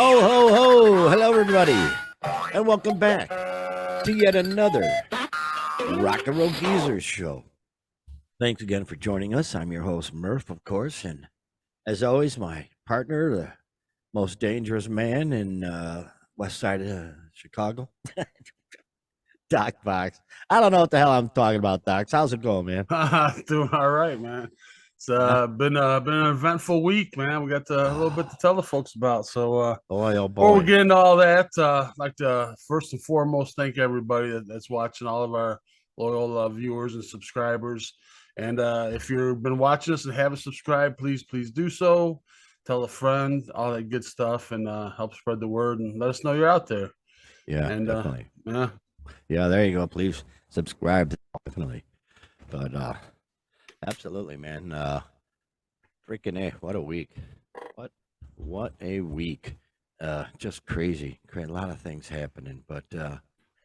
Ho, ho, ho! Hello, everybody, and welcome back to yet another RnRGzrs show. Thanks again for joining us. I'm your host, Murph, of course, and as always, my partner, the most dangerous man in west side of Chicago, Doc Fox. I don't know what the hell I'm talking about, Doc. How's it going, man? Doing all right, man. It's Yeah. been an eventful week, man. We got a little bit to tell the folks about. So Boy, oh before we boy. get into all that, I'd like to first and foremost thank everybody that's watching, all of our loyal viewers and subscribers. And if you've been watching us and haven't subscribed, please do so. Tell a friend, all that good stuff, and help spread the word and let us know you're out there. Yeah, And definitely. yeah, Yeah, there you go. Please subscribe, definitely. But absolutely, man. Freaking A, what a week. What a week. Just crazy. A lot of things happening, but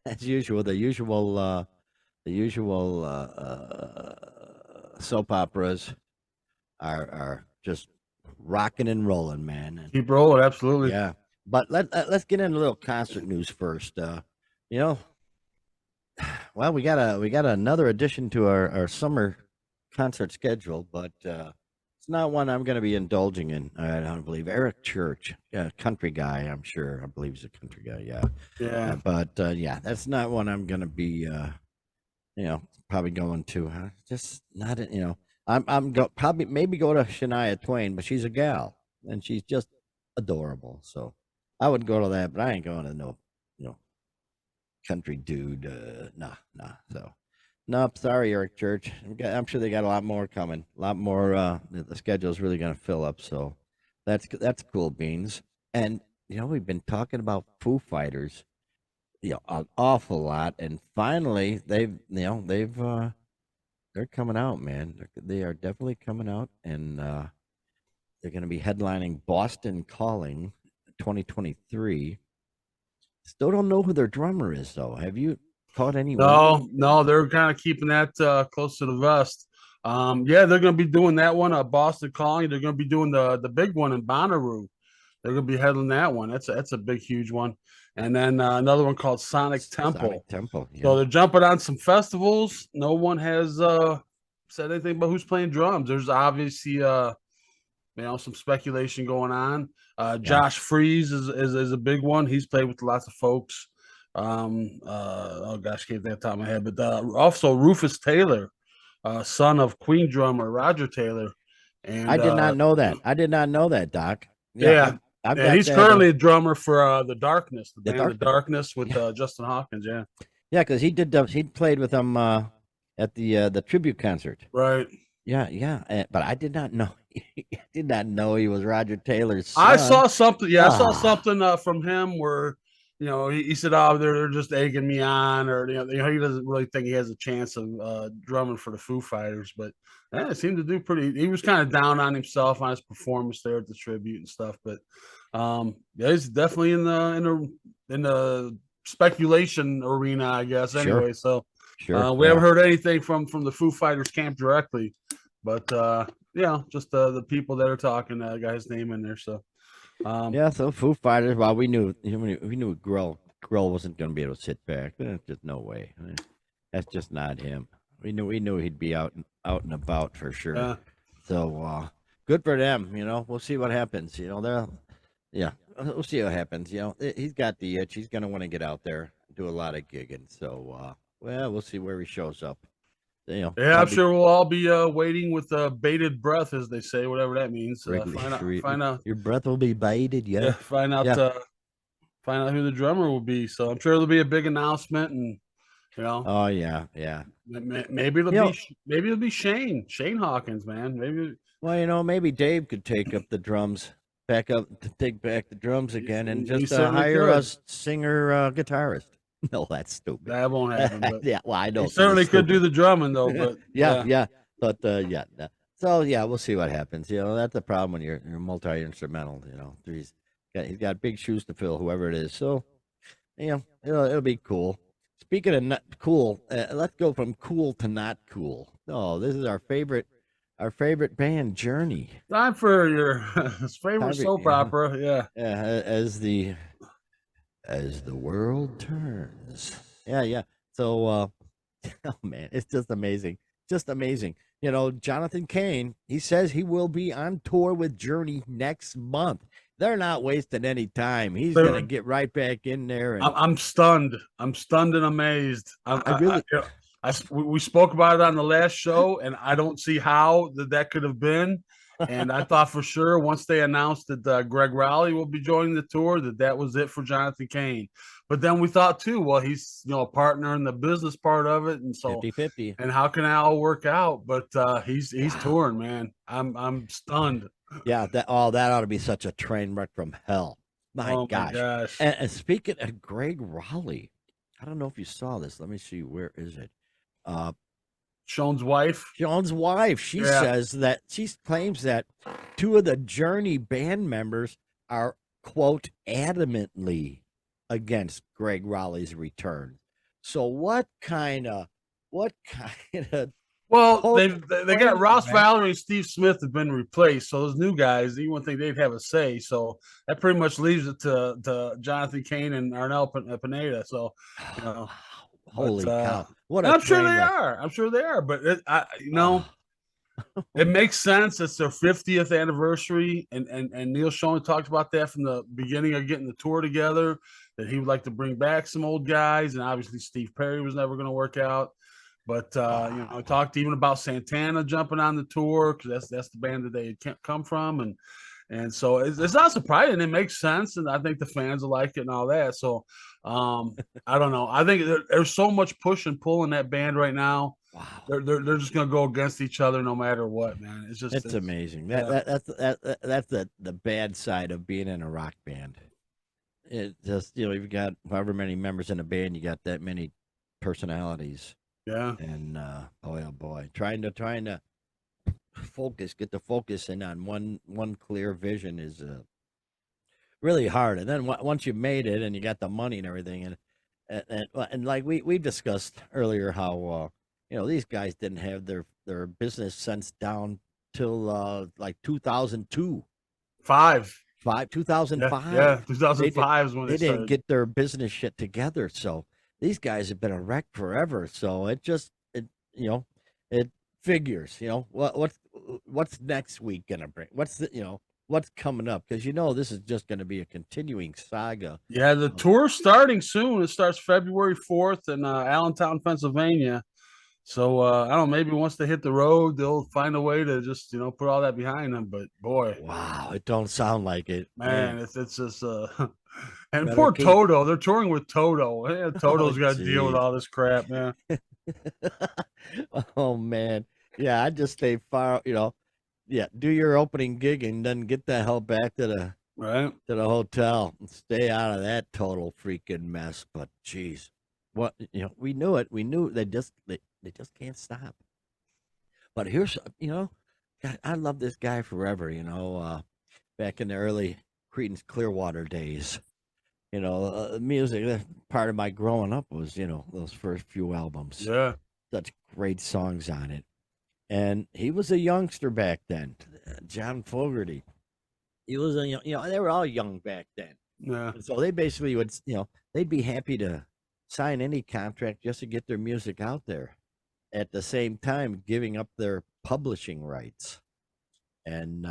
as usual, the usual soap operas are just rocking and rolling, man. And, keep rolling, absolutely. yeah, but let's get into a little concert news first. You know, well, we got another addition to our summer concert schedule, but it's not one I'm going to be indulging in. I don't believe Eric Church, country guy. I'm sure. I believe he's a country guy. Yeah. Yeah. But yeah, that's not one I'm going to be. Probably going to. Just not. Probably maybe go to Shania Twain, but she's a gal and she's just adorable. So I would go to that, but I ain't going to no, country dude. Nah. So. Nope, sorry, Eric Church. I'm sure they got a lot more coming. A lot more. The schedule is really going to fill up. So that's cool beans. And we've been talking about Foo Fighters, an awful lot. And finally, they're coming out, man. They are definitely coming out, and they're going to be headlining Boston Calling 2023. Still don't know who their drummer is, though. Have you caught any? No, they're kind of keeping that close to the vest. Yeah, they're going to be doing that one, Boston Calling. They're going to be doing the big one in Bonnaroo. They're going to be heading that one. That's a big, huge one. And then another one called Sonic Temple. Sonic Temple. Yeah. So they're jumping on some festivals. No one has said anything about who's playing drums. There's obviously some speculation going on. Josh Freese is a big one. He's played with lots of folks. Oh gosh, can't think of the top of my head, but also Rufus Taylor, son of Queen drummer Roger Taylor. And I did not know that. I did not know that, Doc. Yeah, I've and he's currently a drummer for the Darkness, the band The Darkness with Justin Hawkins. Yeah, because he played with them at the tribute concert. Right. Yeah. But I did not know. Did not know he was Roger Taylor's son. I saw something. Yeah, I saw something from him where he said, "Oh, they're just egging me on," or he doesn't really think he has a chance of drumming for the Foo Fighters. But it seemed to do pretty. He was kind of down on himself on his performance there at the tribute and stuff. But yeah, he's definitely in the speculation arena, I guess. Anyway, so we haven't heard anything from the Foo Fighters camp directly, but just the people that are talking, got his name in there. So. So Foo Fighters. Well, we knew Grohl wasn't going to be able to sit back. There's just no way. That's just not him. We knew he'd be out and about for sure. Yeah. So good for them. We'll see what happens. We'll see what happens. He's got the itch. He's going to want to get out there, do a lot of gigging. So we'll see where he shows up. I'm sure we'll all be waiting with bated breath, as they say, whatever that means. Find out. Your breath will be bated. Yeah. Find out who the drummer will be. So I'm sure there'll be a big announcement, and Oh yeah. Maybe it'll be Shane Hawkins, man. Maybe. Well, maybe Dave could take up the drums, take back the drums again, and just hire a singer guitarist. No, that's stupid. That won't happen. But yeah, well, I know. He certainly could do the drumming, though. But yeah. But So we'll see what happens. That's the problem when you're multi-instrumental. He's got big shoes to fill, whoever it is. So, it'll be cool. Speaking of not cool, let's go from cool to not cool. Oh, this is our favorite our favorite band, Journey. Time for your favorite Time soap opera. Yeah. As the world turns. Yeah. So, oh man, it's just amazing. Just amazing. You know, Jonathan Cain, he says he will be on tour with Journey next month. They're not wasting any time. He's going to get right back in there. And I'm stunned. I'm stunned and amazed. I really, We spoke about it on the last show, and I don't see how that could have been. And I thought for sure once they announced that Greg Rowley will be joining the tour, that was it for Jonathan Cain. But then we thought too, well, he's a partner in the business part of it, and so 50-50. and how can that all work out? But he's touring, man. I'm stunned. Yeah, that ought to be such a train wreck from hell. My gosh. And speaking of Greg Rowley, I don't know if you saw this. Let me see. Where is it? Sean's wife. She says that she claims that two of the Journey band members are, quote, adamantly against Greg Rowley's return. So what kind of well, they got Ross Valerie and Steve Smith have been replaced. So those new guys, you wouldn't think they'd have a say. So that pretty much leaves it to Jonathan Cain and Arnel Pineda. So, holy cow! What I'm sure they are. I'm sure they are. But it makes sense. It's their 50th anniversary, and Neil Schon talked about that from the beginning of getting the tour together. That he would like to bring back some old guys, and obviously Steve Perry was never going to work out. But I talked even about Santana jumping on the tour because that's the band that they come from, and so it's not surprising. It makes sense, and I think the fans will like it and all that. So I don't know. I think there's so much push and pull in that band right now. Wow. They're just gonna go against each other no matter what, man. It's amazing. That's the bad side of being in a rock band. It just you've got however many members in a band, you got that many personalities. Yeah. And oh boy, trying to get the focus in on one clear vision is really hard. And then once you've made it and you got the money and everything, and like we discussed earlier, how these guys didn't have their business sense down till like 2002. 2005. Yeah, 2005 is when they didn't get their business shit together. So these guys have been a wreck forever. So it figures. What's next week gonna bring? What's coming up? Because this is just going to be a continuing saga. Yeah, the tour's starting soon. It starts February 4th in Allentown, Pennsylvania. So I don't know, maybe once they hit the road, they'll find a way to just put all that behind them. But boy, wow, it don't sound like it, man. It's just and poor Toto. They're touring with Toto. Yeah, Toto's got to deal with all this crap, man. Oh man, yeah. I just stay far. Yeah, do your opening gig and then get the hell back to the hotel and stay out of that total freaking mess. But geez, what we knew it. We knew they just can't stop. But here's God, I love this guy forever. Back in the early Creedence Clearwater days, music. Part of my growing up was those first few albums. Yeah, such great songs on it. And he was a youngster back then, John Fogerty. He was they were all young back then. Yeah. And so they basically would, they'd be happy to sign any contract just to get their music out there. At the same time, giving up their publishing rights. And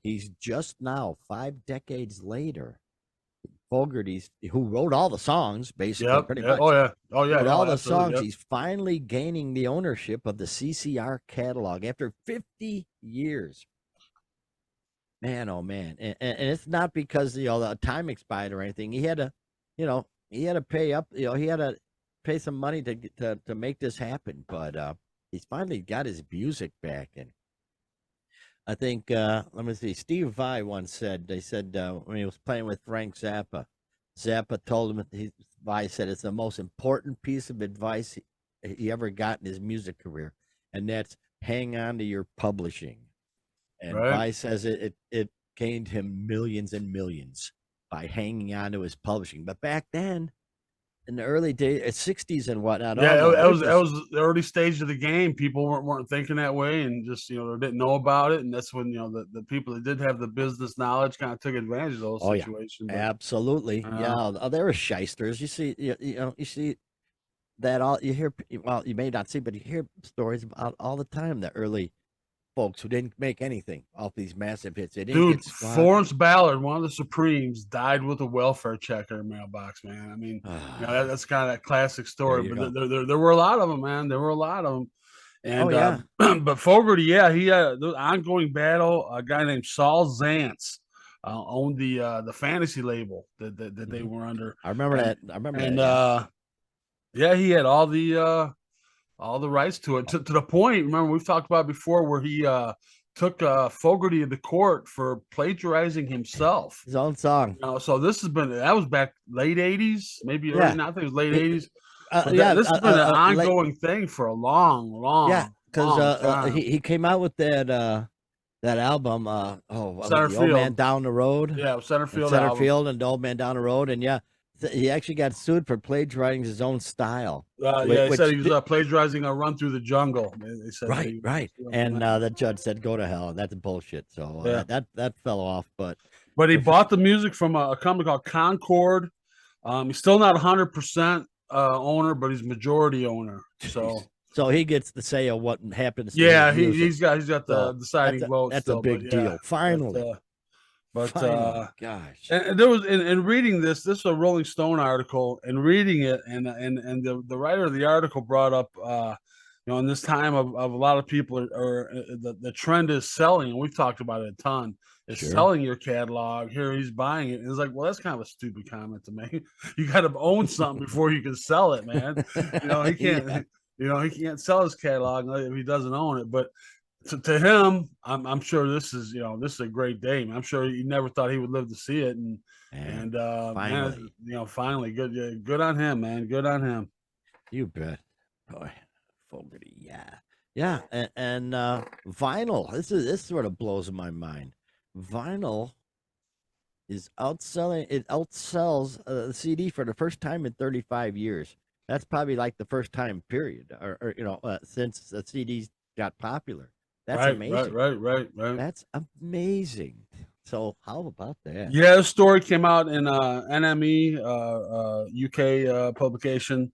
he's just now, 5 decades later, Fogerty's, who wrote all the songs, basically, pretty much. Oh yeah. Wrote all the songs. Yep. He's finally gaining the ownership of the CCR catalog after 50 years. Man, oh man, and it's not because the time expired or anything. He had to, pay up. He had to pay some money to make this happen. But he's finally got his music back, and I think, let me see, Steve Vai once said, when he was playing with Frank Zappa told him, Vai said, it's the most important piece of advice he ever got in his music career, and that's hang on to your publishing. And Vai says it gained him millions and millions by hanging on to his publishing. But back then, in the early days, 60s and whatnot. Yeah, Oh no, they're that just was the early stage of the game. People weren't thinking that way, and just they didn't know about it, and that's when the people that did have the business knowledge kind of took advantage of those oh yeah, situations. But absolutely, yeah. Oh, they were shysters. You see, you see that all you hear. Well, you may not see, but you hear stories about all the time. The early folks who didn't make anything off these massive hits. They didn't dude, get squat. Florence Ballard, one of the Supremes, died with a welfare check in her mailbox. Man, I mean, that's kind of that classic There story. you But go. there were a lot of them, man. There were a lot of them. Oh And yeah, but Fogerty, yeah, he had the ongoing battle. A guy named Saul Zantz owned the fantasy label that they mhm. were under, I remember and that. I remember and that. Yeah. yeah, he had all the rights to it to the point. Remember, we've talked about before where he took Fogerty into court for plagiarizing himself. His own song. So this has been that was back late '80s, maybe early. Yeah. No, I think it was late He, '80s. So yeah. this has been an Late. ongoing thing for a long, Yeah, long, because long time. he came out with that album. Oh, what was Center the Old Man field, Down the Road? yeah, center And field Center album. Field and the Old Man Down the Road, and yeah, he actually got sued for plagiarizing his own style. Yeah, he said Which he was plagiarizing a Run Through the Jungle. They said that right, he right, was and the judge said, "Go to hell," and that's bullshit. So yeah. that fell off, but But he bought the music from a company called Concord. He's still not 100% owner, but he's majority owner. So he gets the say of what happens to his Yeah, music. he's got the So deciding vote that's a still. But big yeah, deal. Finally, but finally, gosh. and there was in reading this is a Rolling Stone article, and reading it, and the writer of the article brought up in this time of a lot of people are the trend is selling, and we've talked about it a ton, is Sure. selling your catalog. Here he's buying it. And it's like, well, that's kind of a stupid comment to make. You got to own something before you can sell it, man. He can't Yeah. he can't sell his catalog if he doesn't own it. But to him, I'm sure this is a great day. Man. I'm sure he never thought he would live to see it, and Finally. man, finally, good on him, man. Good on him. You bet. Boy, Fogerty, yeah. Yeah, and vinyl. This sort of blows my mind. Vinyl is outselling. It outsells the CD for the first time in 35 years. That's probably like the first time period, or since the CDs got popular. That's amazing. Right. That's amazing. So how about that? Yeah, the story came out in NME, UK publication.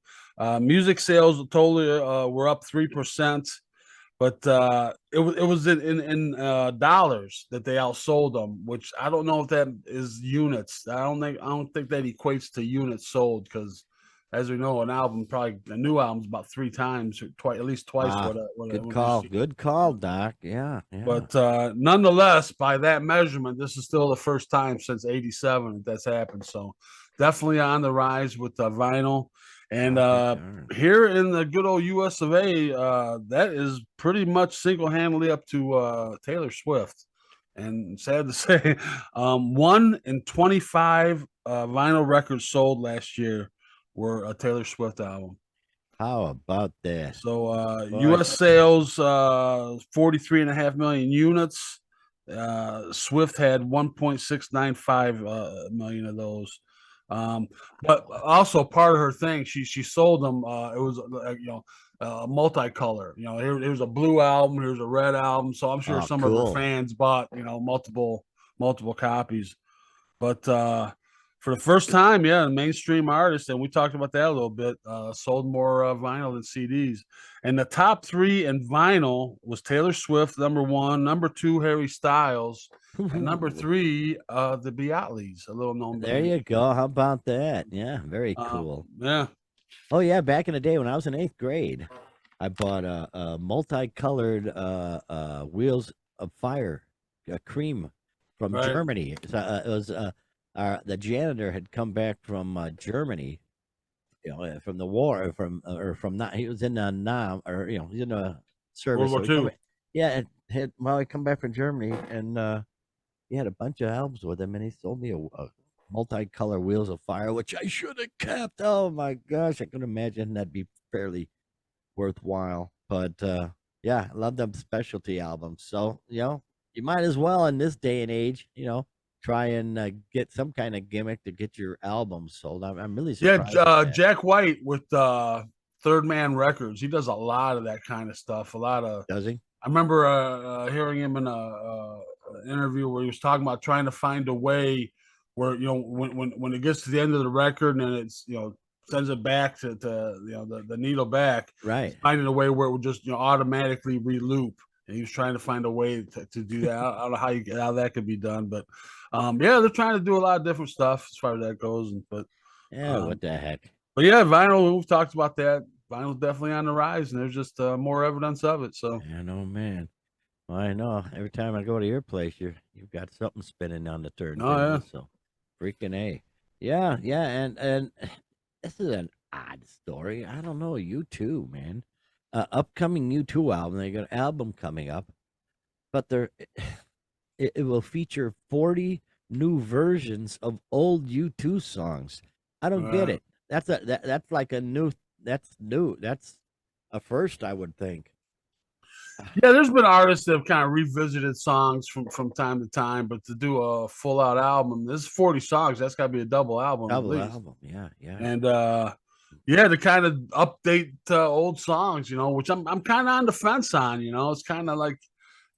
Music sales totally were up 3%, but it was in dollars that they outsold them, which I don't know if that is units. I don't think that equates to units sold, because as we know, a new album's about 3 times or at least twice Good call. Good call, Doc. Yeah. But nonetheless, by that measurement, this is still the first time since '87 that's happened. So definitely on the rise with vinyl. And here in the good old US of A, that is pretty much single-handedly up to Taylor Swift. And sad to say, 1 in 25 vinyl records sold last year were a Taylor Swift album. How about that? So US sales 43.5 million units. Swift had 1.695 million of those. But also part of her thing, she sold them. It was multicolor. Here's a blue album, here's a red album. So I'm sure some of her fans bought multiple copies. But for the first time, a mainstream artist, and we talked about that a little bit, sold more vinyl than CDs. And the top 3 in vinyl was Taylor Swift, number 1, number 2, Harry Styles, and number 3, the Beatles, a little known. There you go. How about that? Yeah, very cool. Yeah. Oh yeah, back in the day when I was in 8th grade, I bought a multicolored Wheels of Fire, cream from Germany. It was the janitor had come back from Germany, from the war, or from not. He was in a he's in a service. World War II. Yeah, he come back from Germany, and he had a bunch of albums with him, and he sold me a multicolor Wheels of Fire, which I should have kept. Oh my gosh, I could imagine that'd be fairly worthwhile. But yeah, I love them specialty albums. So you might as well in this day and age, try and get some kind of gimmick to get your album sold. I'm really Yeah, surprised at that. Jack White with Third Man Records. He does a lot of that kind of stuff. A lot of. Does he? I remember hearing him in an interview where he was talking about trying to find a way where when it gets to the end of the record and it's sends it back to the needle back, Right. finding a way where it would just automatically reloop. And he was trying to find a way to do that. I don't know how that could be done, but yeah, they're trying to do a lot of different stuff as far as that goes. But Yeah, what the heck? But yeah, vinyl. We've talked about that. Vinyl's definitely on the rise, and there's just more evidence of it. So I know, man. Well, I know. Every time I go to your place, you've got something spinning on the turntable. yeah. So freaking A. Yeah, yeah, and this is an odd story. I don't know. U2, man. Upcoming U2 album. They got an album coming up, but it will feature 40 new versions of old U2 songs. I don't get it. That's like a new. That's new. That's a first, I would think. Yeah, there's been artists that have kind of revisited songs from time to time, but to do a full out album, this is 40 songs. That's got to be a double album. Double at least. album, yeah, yeah. And yeah, to kind of update old songs, which I'm kind of on the fence on. It's kind of like,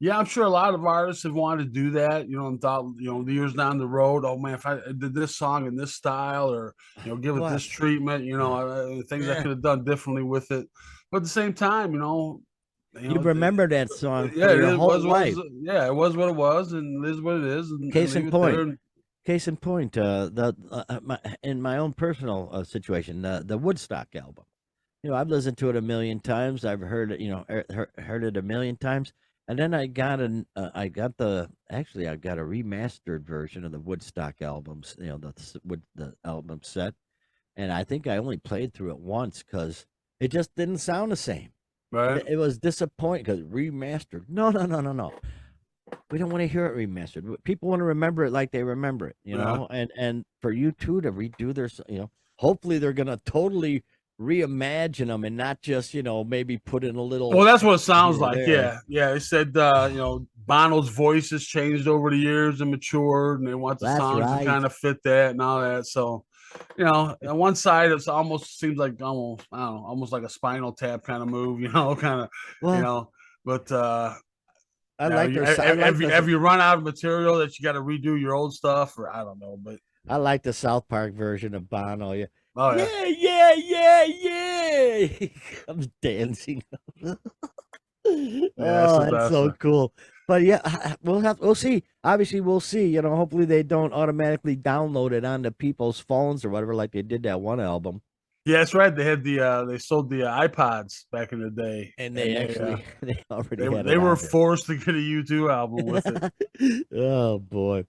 yeah, I'm sure a lot of artists have wanted to do that, and thought, years down the road, oh man, if I did this song in this style or give it this treatment, things I could have done differently with it. But at the same time, you remember that song for yeah, your whole life. Yeah, it was what it was, and it is what it is. And, Case in point, in my own personal situation, the Woodstock album. I've listened to it a million times. I've heard it, heard it a million times, and then I got a remastered version of the Woodstock albums. The album set, and I think I only played through it once because it just didn't sound the same. Right. It was disappointing because remastered. No. We don't want to hear it remastered. People want to remember it like they remember it, know. And for U2 to redo their, hopefully they're gonna totally reimagine them and not just maybe put in a little. Well, that's what it sounds like. There. Yeah. They said Bono's voice has changed over the years and matured, and they want the songs to kind of fit that and all that. So. On one side, it almost seems like almost like a Spinal Tap kind of move, But I like their. Have you run out of material that you got to redo your old stuff, or I don't know, but I like the South Park version of Bono. Yeah. Oh yeah. I'm dancing. That's so cool. But yeah, we'll see. Obviously, we'll see. Hopefully they don't automatically download it onto people's phones or whatever, like they did that one album. Yeah, that's right. They had they sold the iPods back in the day, and they already they were forced to get a U2 album with it. Oh boy.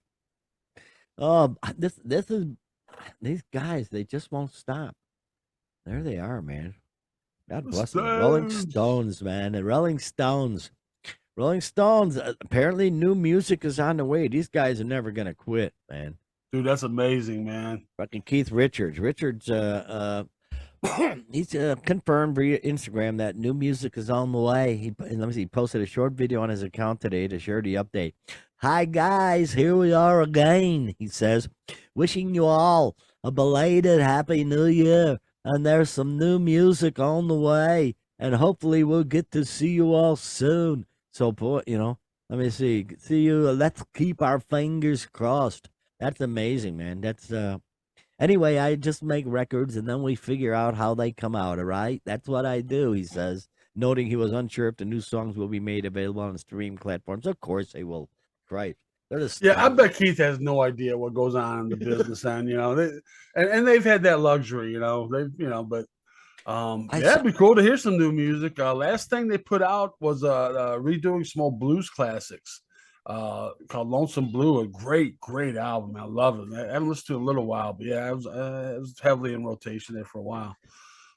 This is these guys. They just won't stop. There they are, man. God bless them. Rolling Stones, man. The Rolling Stones. Rolling Stones, apparently new music is on the way. These guys are never going to quit, man. Dude, that's amazing, man. Fucking Keith Richards. Richards, he's confirmed via Instagram that new music is on the way. He posted a short video on his account today to share the update. Hi, guys. Here we are again, he says. Wishing you all a belated Happy New Year. And there's some new music on the way. And hopefully we'll get to see you all soon. So, boy, let me see. See you. Let's keep our fingers crossed. That's amazing, man. That's, anyway, I just make records and then we figure out how they come out, all right? That's what I do, he says, noting he was unsure if the new songs will be made available on streaming platforms. Of course they will. Christ. I bet Keith has no idea what goes on in the business end, and they've had that luxury, but it'd be cool to hear some new music. Last thing they put out was redoing some old blues classics called Lonesome Blue. A great album. I love it. I haven't listened to it in a little while, but yeah, it was heavily in rotation there for a while.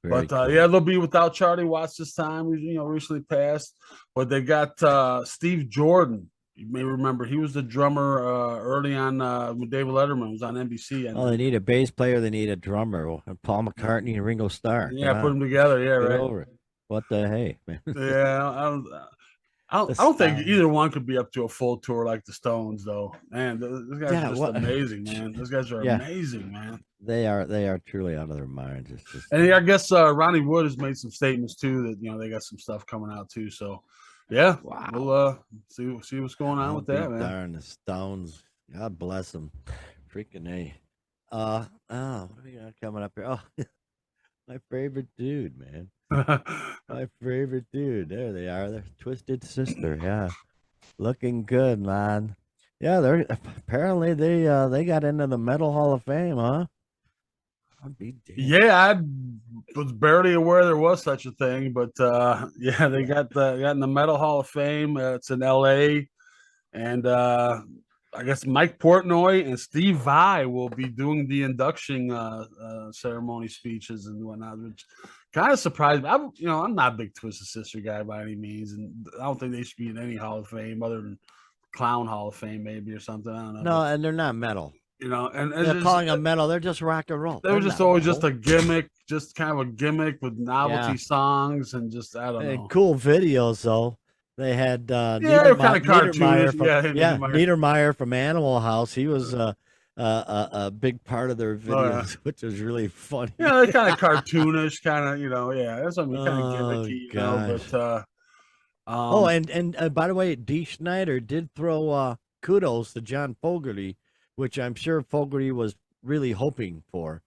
Very cool. Yeah, they'll be without Charlie Watts this time. He recently passed, but they got Steve Jordan. You may remember he was the drummer early on when David Letterman was on NBC. They need a bass player. They need a drummer. Paul McCartney and Ringo Starr. Yeah, put them together. Yeah, Get right. over it. What the hey, man? Yeah, I The don't think Stones. either one could be up to a full tour like the Stones, though. Man, those guys Yeah, are just what? amazing, man. Those guys are Yeah, amazing, man. they are truly out of their minds. It's just And I guess Ronnie Wood has made some statements too that they got some stuff coming out too. So yeah, we'll wow. see what's going on I'll with be that, man. darned. The Stones. God bless them. Freaking a. What do we got coming up here? Oh, my favorite dude, man. My favorite dude. There they are. They're Twisted Sister. Yeah, looking good, man. Yeah, they're apparently they got into the Metal Hall of Fame, huh? I'd be damned. Yeah, I was barely aware there was such a thing, but yeah, they got in the Metal Hall of Fame. It's in L.A. and I guess Mike Portnoy and Steve Vai will be doing the induction ceremony speeches and whatnot, which kind of surprised me. I'm not a big Twisted Sister guy by any means, and I don't think they should be in any Hall of Fame other than Clown Hall of Fame maybe or something. I don't know, No, but and they're not metal. and it's They're just calling them metal. They're just rock and roll. they They're were just not always just metal. a gimmick, just kind of a gimmick with Yeah, novelty songs and just I don't and know. cool videos though. They had Yeah, they were kind of cartoonish. Yeah, Niedermeyer. Niedermeyer from Animal House. He was a big part of their Oh yeah. videos, which was really funny. Yeah, they're kind of cartoonish, kind of, yeah, that's what I mean, kind of Oh gimmicky, gosh. but Oh, and by the way, D. Schneider did throw kudos to John Fogerty, which I'm sure Fogerty was really hoping for.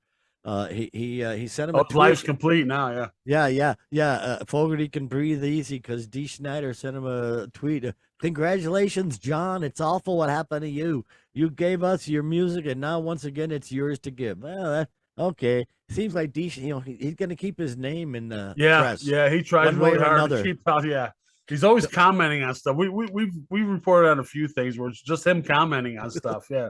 He sent him a oh, life's tweet. complete now, yeah. Yeah. Fogerty can breathe easy because D. Schneider sent him a tweet. Congratulations, John. It's awful what happened to you. You gave us your music, and now once again, it's yours to give. Well, okay. Seems like D. He's going to keep his name in the press, Yeah, he tries one way really or hard another. to keep up. Yeah, he's always commenting on stuff. We reported on a few things where it's just him commenting on stuff. Yeah,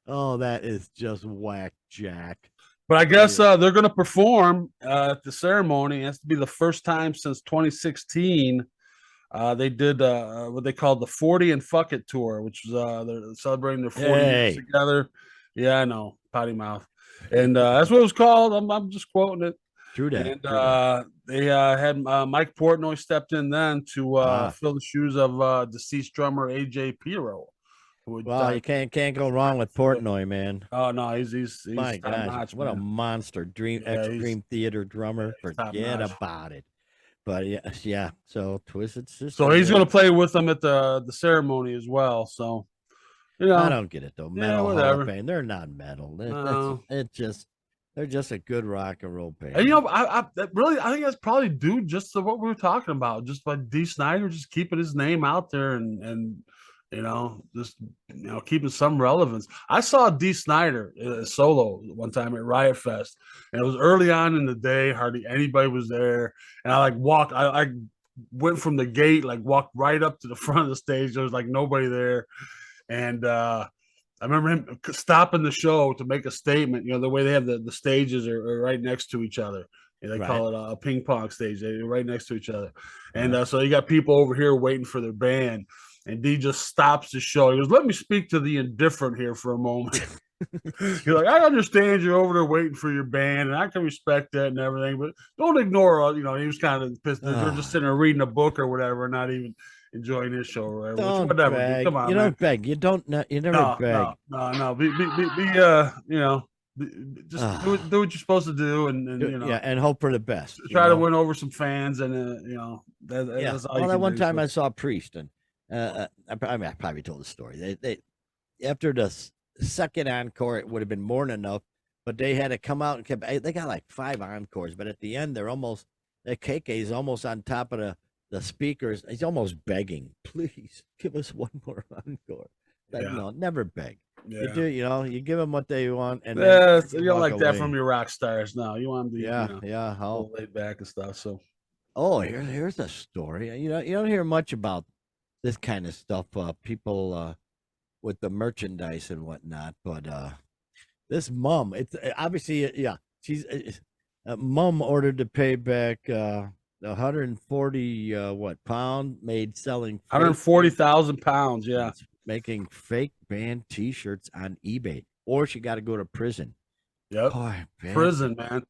Oh, that is just whack, Jack. but I guess they're going to perform at the ceremony. It has to be the first time since 2016. They did what they called the 40 and Fuck It tour, which was they're celebrating their 40 years together. Yeah, I know, potty mouth, and that's what it was called. I'm just quoting it. True that. And they had Mike Portnoy stepped in then to fill the shoes of deceased drummer AJ Pirro. Well, you can't go wrong with Portnoy, man. Oh no, he's my gosh, notch, what man. a monster! Extreme Theater drummer. Forget about it. But yeah. So Twisted Sister. So he's going to play with them at the ceremony as well. So I don't get it though. Metal Hall of Fame. They're not metal. They're just a good rock and roll band. And I think that's probably due just to what we were talking about, just by D. Snyder just keeping his name out there and just keeping some relevance. I saw D. Snyder solo one time at Riot Fest, and it was early on in the day. Hardly anybody was there, and I went from the gate, walked right up to the front of the stage. There was nobody there, and I remember him stopping the show to make a statement. The way they have the stages are right next to each other. They call it a ping pong stage. They're right next to each other, and so you got people over here waiting for their band. And D just stops the show. He goes, "Let me speak to the indifferent here for a moment." He's like, "I understand you're over there waiting for your band, and I can respect that and everything, but don't ignore." He was kind of pissed. They're just sitting there reading a book or whatever, not even enjoying his show or whatever. Whatever. Beg. Come on, you don't beg. You don't. You never beg. No. Just do what you're supposed to do, and and hope for the best. Try to win over some fans, and that's all. Well, that one time I saw Priest, and I probably told the story. They after the second encore, it would have been more than enough, but they had to come out and kept. They got like 5 encores, but at the end, the KK is almost on top of the speakers. He's almost begging, "Please give us one more encore." No, never beg. Yeah. You do, you give them what they want, and you don't like that from your rock stars. No, you want them to, how laid back and stuff. So, here's a story. You don't hear much about this kind of stuff. People with the merchandise and whatnot, but this mom, it's obviously she's mom ordered to pay back 140 pound made selling 140,000 pounds. Yeah. Making fake band T-shirts on eBay, or she got to go to prison. Yep, prison, man.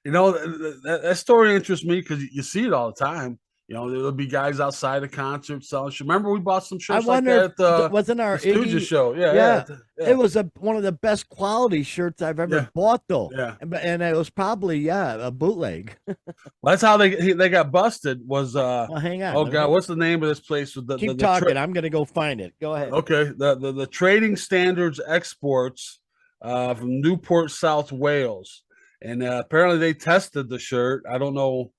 That story interests me because you see it all the time. You know, there'll be guys outside the concert selling shit. Remember, we bought some I shirts like wonder that if at the wasn't our Stooges Iggy. show. Yeah, Yeah, yeah, it was one of the best quality shirts I've ever yeah, bought, though. yeah. And it was probably a bootleg. Well, that's how they got busted. Was Well, hang on. oh god, what's the name of this place? With Keep talking. I'm gonna go find it. Go ahead. okay, the Trading Standards Exports from Newport, South Wales, and apparently they tested the shirt. I don't know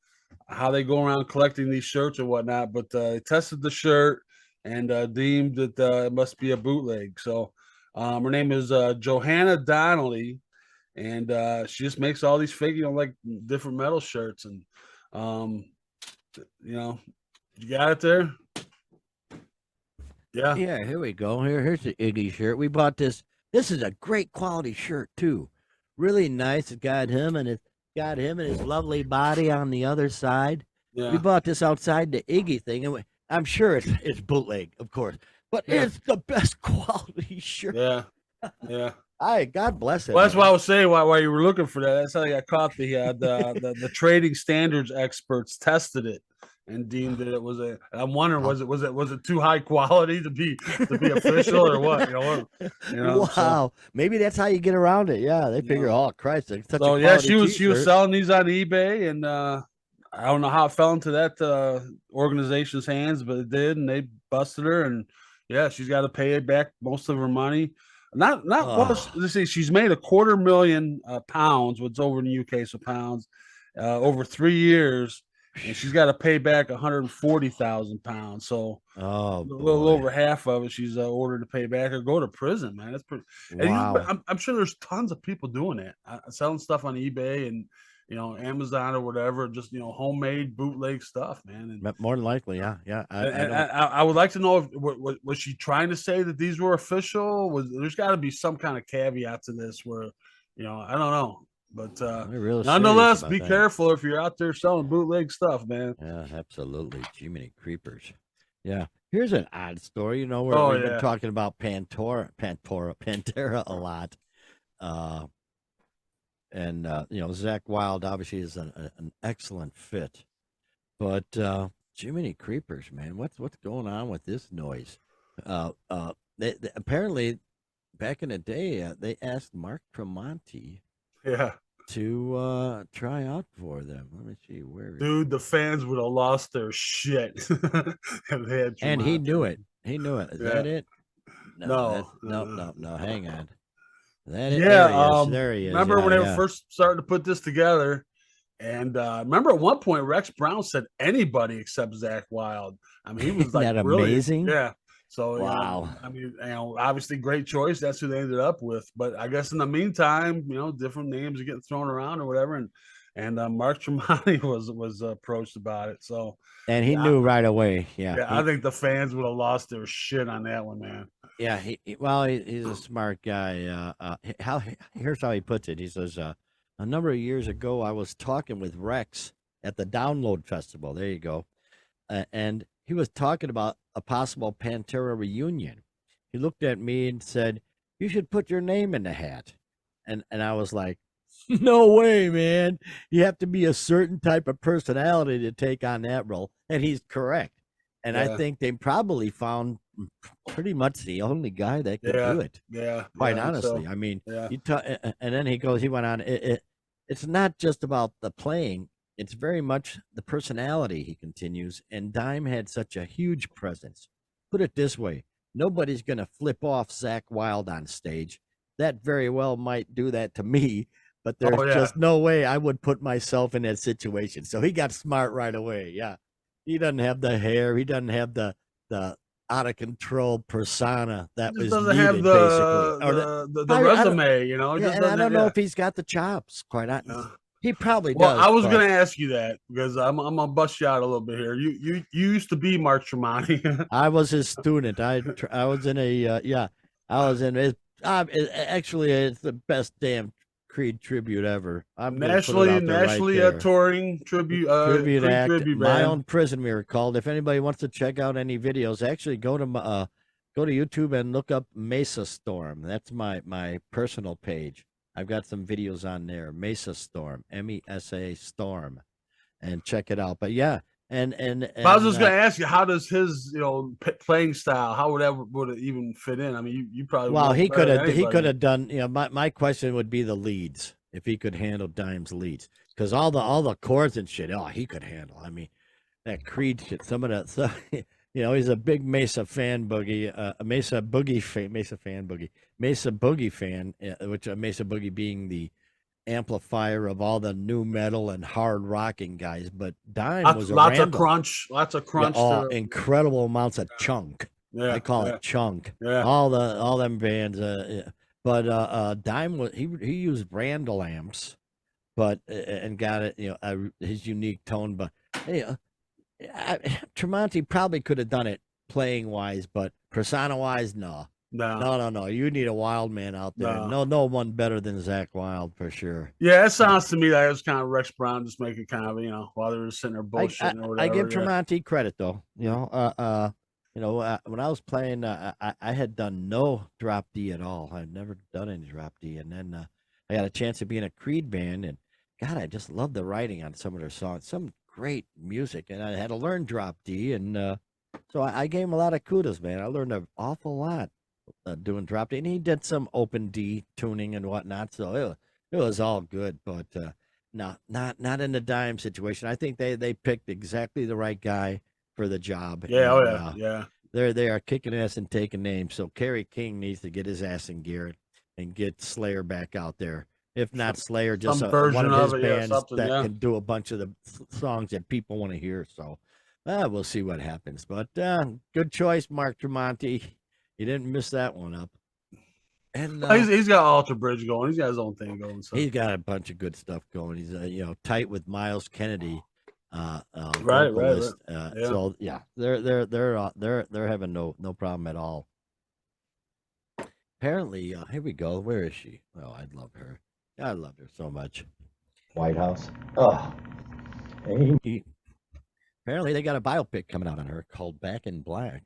how they go around collecting these shirts or whatnot, but they tested the shirt and deemed that it must be a bootleg. So her name is Johanna Donnelly, and she just makes all these fake, like different metal shirts, and um, you got it there. Yeah. Yeah, here we go. Here's the Iggy shirt. We bought this. This is a great quality shirt too. Really nice. It's got him and his lovely body on the other side. Yeah. We bought this outside the Iggy thing, and I'm sure it's bootleg, of course, but it's the best quality shirt. Yeah. Yeah. God bless it. Well, that's man. why I was saying why you were looking for that. That's how you got caught. The trading standards experts tested it and deemed that it was a. I'm wondering, was it too high quality to be official or what? Wow. So, Maybe that's how you get around it. Yeah, they figure, oh Christ, it's such so a yeah, quality she was selling these on eBay, and I don't know how it fell into that organization's hands, but it did, and they busted her, and yeah, she's got to pay back most of her money. Not let's see, she's made £250,000, what's over in the UK, so pounds, over 3 years, and she's got to pay back £140,000. So a little over half of it she's ordered to pay back or go to prison, man. That's pretty. Wow. And I'm sure there's tons of people doing that, selling stuff on eBay and Amazon or whatever, just homemade bootleg stuff, man. And more than likely, yeah. I would like to know if was she trying to say that these were official? There's got to be some kind of caveat to this where, I don't know, but nonetheless, be careful if you're out there selling bootleg stuff, man. Yeah, absolutely. Jiminy creepers. Yeah, here's an odd story. Where we've been talking about Pantera a lot. And Zakk Wylde obviously is an excellent fit, but Jiminy creepers, man, what's going on with this noise? They apparently back in the day they asked Mark Tremonti, to try out for them. Let me see where. Dude, the fans would have lost their shit if they had Tremonti. And he knew it. Is that it? No. Hang on. There he is. Remember when they were first starting to put this together, and remember at one point Rex Brown said anybody except Zakk Wylde. I mean, he was like, Isn't that really amazing? Yeah. So wow. I mean, obviously great choice. That's who they ended up with. But I guess in the meantime, different names are getting thrown around or whatever, and Mark Tremonti was approached about it. So and he knew right away. I think the fans would have lost their shit on that one, man. Yeah, he's a smart guy. Here's how he puts it. He says, a number of years ago, I was talking with Rex at the Download Festival. There you go. And he was talking about a possible Pantera reunion. He looked at me and said, you should put your name in the hat. And I was like, no way, man. You have to be a certain type of personality to take on that role. And he's correct. And I think they probably found pretty much the only guy that could do it. Yeah. Quite honestly. I mean, and then he went on, it's not just about the playing. It's very much the personality, he continues. And Dime had such a huge presence. Put it this way. Nobody's going to flip off Zakk Wylde on stage. That very well might do that to me, but there's just no way I would put myself in that situation. So he got smart right away. Yeah. He doesn't have the hair. He doesn't have the out of control persona that was doesn't needed, have the resume, and I don't know if he's got the chops. Quite honestly, he probably does. Well, I was going to ask you that because I'm gonna bust you out a little bit here. You used to be Mark Tremonti. I was his student. I was in I was in his. Actually, it's the best damn Creed tribute ever. I'm nationally touring tribute act. Tribute My Own Prison, we were called. If anybody wants to check out any videos, actually go to YouTube and look up Mesa Storm. That's my personal page. I've got some videos on there. Mesa Storm, MESA Storm, and check it out. But yeah, But I was just going to ask you, how does his playing style? How would it even fit in? I mean, you probably well, know he better could than have anybody. done. My question would be the leads, if he could handle Dime's leads, because all the chords and shit. Oh, he could handle. I mean, that Creed shit. Some of that stuff. He's a big Mesa fan boogie, Mesa Boogie fan, Mesa Boogie fan, which Mesa Boogie being the amplifier of all the new metal and hard rocking guys. But Dime was a Randall. Lots of Yeah, crunch oh, to incredible amounts of chunk. I yeah, call yeah, it chunk. yeah. All them bands. Yeah. But Dime was he used Randall amps, but and got it. His unique tone. But hey, Tremonti probably could have done it playing wise, but persona wise, no. No, No. You need a wild man out there. no. No one better than Zach Wild for sure. Yeah, it Yeah. sounds to me like it was kind of Rex Brown just making kind of, while they were sitting there bullshitting or I give whatever. Yeah. Tremonti credit though. When I was playing, I had done no drop D at all. I'd never done any drop D, and then I got a chance to be in a Creed band, and God, I just love the writing on some of their songs. Some great music, and I had to learn drop D, and so I gave him a lot of kudos, man. I learned an awful lot doing drop D, and he did some open D tuning and whatnot, so it was all good, but. No, not in the Dime situation. I think they picked exactly the right guy for the job, Yeah, and oh yeah. they are kicking ass and taking names. So Kerry King needs to get his ass in gear and get Slayer back out there. If not Slayer, just Some one version of his of it, yeah, bands something, that yeah. can do a bunch of the songs that people want to hear. So we'll see what happens. But good choice, Mark Tremonti. You didn't miss that one up. And He's got Alter Bridge going. He's got his own thing going. So he's got a bunch of good stuff going. He's tight with Miles Kennedy, right. vocalist. Yeah. So yeah, they're having no problem at all. Apparently, here we go. Where is she? Oh, I love her. I love her so much. White House. Oh, Apparently, they got a biopic coming out on her called Back in Black.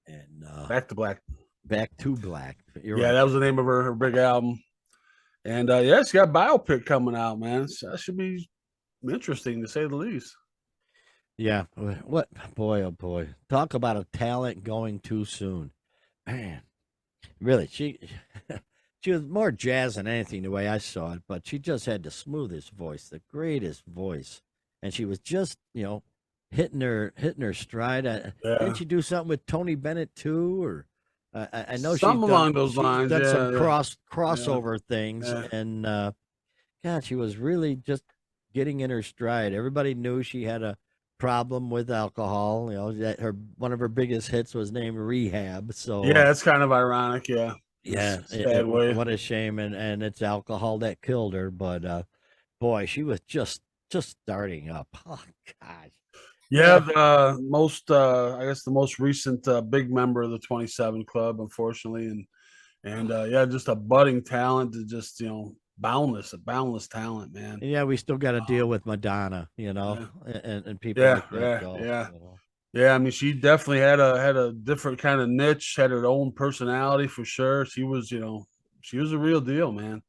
And Back to Black. Back to Black. You're Yeah, right. that was the name of her big album. And yeah, she got a biopic coming out, man. So that should be interesting to say the least. Yeah. What boy? Oh boy! Talk about a talent going too soon, man. Really, she she was more jazz than anything the way I saw it, but she just had the smoothest voice, the greatest voice, and she was just hitting her stride. Yeah. Didn't she do something with Tony Bennett too, or I know Something along those she's lines. done Yeah, some yeah. crossover things, Yeah. and God, she was really just getting in her stride. Everybody knew she had a problem with alcohol. That one of her biggest hits was named Rehab. So Yeah, it's kind of ironic. Yeah. yeah, It's a sad way. what a shame, and it's alcohol that killed her. But boy, she was just starting up. Oh gosh. Yeah, the most I guess the most recent big member of the 27 Club, unfortunately, and yeah, just a budding talent, to just boundless talent, man. Yeah, we still got to deal with Madonna, Yeah. and people Yeah, like that. yeah, So, yeah. Yeah, I mean, she definitely had a different kind of niche, had her own personality for sure. She was a real deal, man.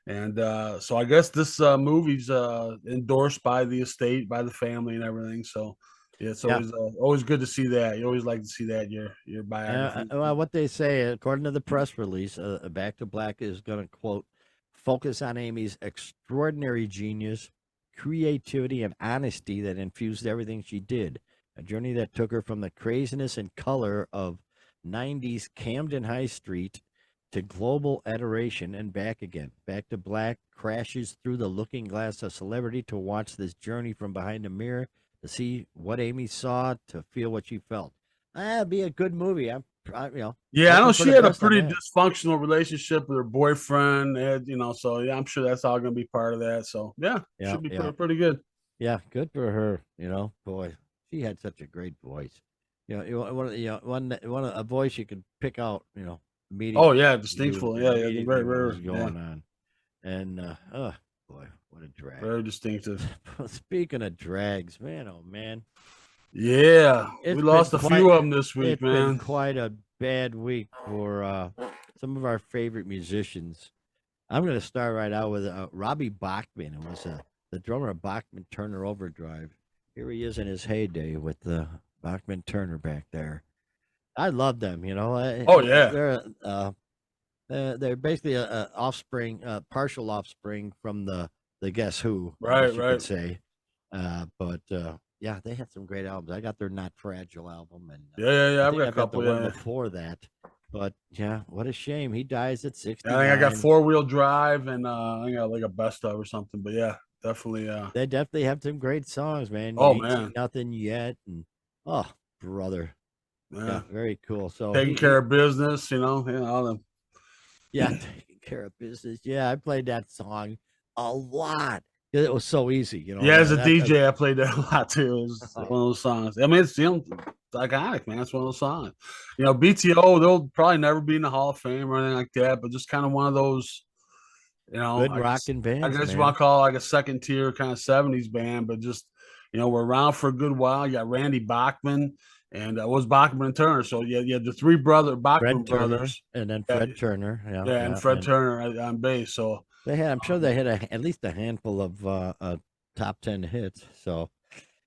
And so I guess this movie's endorsed by the estate, by the family, and everything. So yeah, it's yeah. always good to see that. You always like to see that in your biography. Well, what they say, according to the press release, Back to Black is going to quote focus on Amy's extraordinary genius, creativity, and honesty that infused everything she did. A journey that took her from the craziness and color of 90s Camden High Street to global adoration and back again. Back to Black crashes through the looking glass of celebrity to watch this journey from behind the mirror, to see what Amy saw, to feel what she felt. That'd be a good movie. Yeah, I know hoping for she the had a best on pretty that. dysfunctional relationship with her boyfriend. So yeah, I'm sure that's all going to be part of that. So yeah, Yeah, should be yeah. pretty good. Yeah, good for her. Boy, she had such a great voice. One a voice you could pick out. Immediately. Oh yeah, Knew distinctful. Yeah, immediately very, what very, was going on. And oh boy, what a drag. very distinctive. Speaking of drags, man, oh man, Yeah, we lost a few of them this week, it's been man. quite a bad week for some of our favorite musicians. I'm going to start right out with Robbie Bachman, who was the drummer of Bachman Turner Overdrive. Here he is in his heyday with the Bachman Turner back there. I love them. Oh, yeah. They're basically a offspring, partial offspring from the Guess Who, I Right, guess you right. could say. But yeah, they had some great albums. I got their Not Fragile album, and Yeah. I I've think got a I've got the couple. one Yeah. before that. But yeah, what a shame. He dies at I think 69. I got 4-wheel drive and I got like a best of or something. But yeah, definitely. They definitely have some great songs, man. You Oh ain't seen man. nothing yet, and oh, brother, Yeah. yeah, very cool. So Taking care of business, all them. yeah, taking care of business. Yeah, I played that song a lot. It was so easy, Yeah, as a that- DJ, I played that a lot too. It was one of those songs. I mean, it's iconic, man. It's one of those songs. BTO, they'll probably never be in the Hall of Fame or anything like that, but just kind of one of those, good I rocking bands, guess you man. want to call it like a second tier kind of 70s band, but just, we're around for a good while. You got Randy Bachman and it was Bachman and Turner. So you had the three Bachman Fred Turner, brothers. and then Yeah, Fred Turner. yeah, and Fred Turner on bass. So I'm sure they had at least a handful of top 10 hits. So,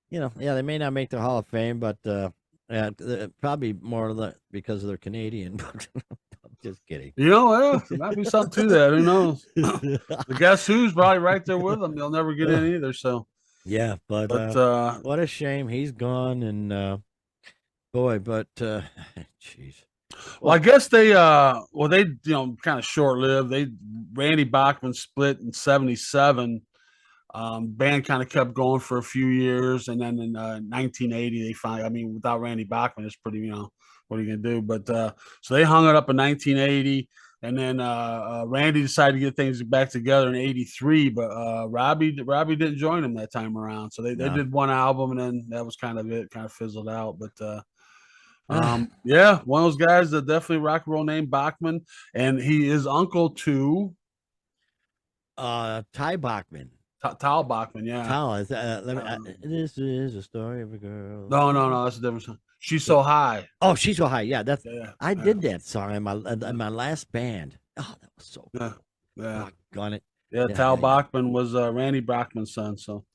yeah, they may not make the Hall of Fame, but probably more because they're Canadian. But I'm just kidding. there might be something to that. Who knows? The Guess Who's probably right there with them. They'll never get in either. So yeah, but what a shame he's gone. And boy, but jeez. Well, I guess they kind of short lived. Randy Bachman split in '77. Band kind of kept going for a few years, and then in 1980 they finally. I mean, without Randy Bachman, it's pretty. What are you gonna do? But so they hung it up in 1980, and then Randy decided to get things back together in '83. But Robbie didn't join him that time around. So they did one album, and then that was kind of it. Kind of fizzled out. But yeah, one of those guys that definitely rock and roll named Bachman, and he is uncle to Ty Bachman. Tal Bachman, yeah. Tal, this is a story of a girl. No, that's a different song. She's So High. Oh, She's So High. Yeah, I did that song in my last band. Oh, that was so cool. Yeah. Got it. Yeah, Tal Bachman was Randy Bachman's son. So,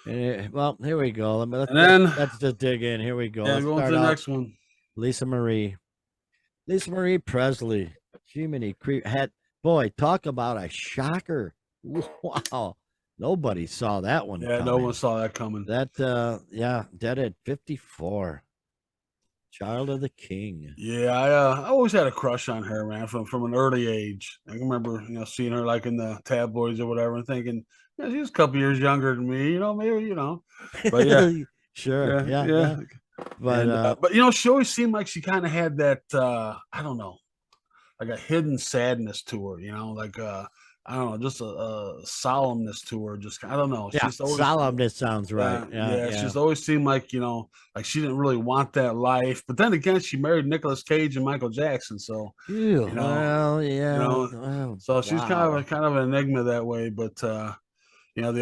well, here we go. Let's just dig in. Here we go. Yeah, let's go start to the out. next one. Lisa Marie Presley. Jiminy Creek boy, talk about a shocker. Wow. Nobody saw that one. Yeah, no one saw that coming. Dead at 54. Child of the King. Yeah, I always had a crush on her, man, from an early age. I can remember, seeing her like in the tabloids or whatever, and thinking, yeah, she was a couple years younger than me, maybe, But yeah, sure, yeah. But she always seemed like she kind of had that, I don't know, like a hidden sadness to her, like I don't know, just a solemnness to her. Just I don't know. Yeah, solemnness sounds right. Yeah. She's always seemed like like she didn't really want that life. But then again, she married Nicolas Cage and Michael Jackson, so well, yeah. So she's kind of an enigma that way. But the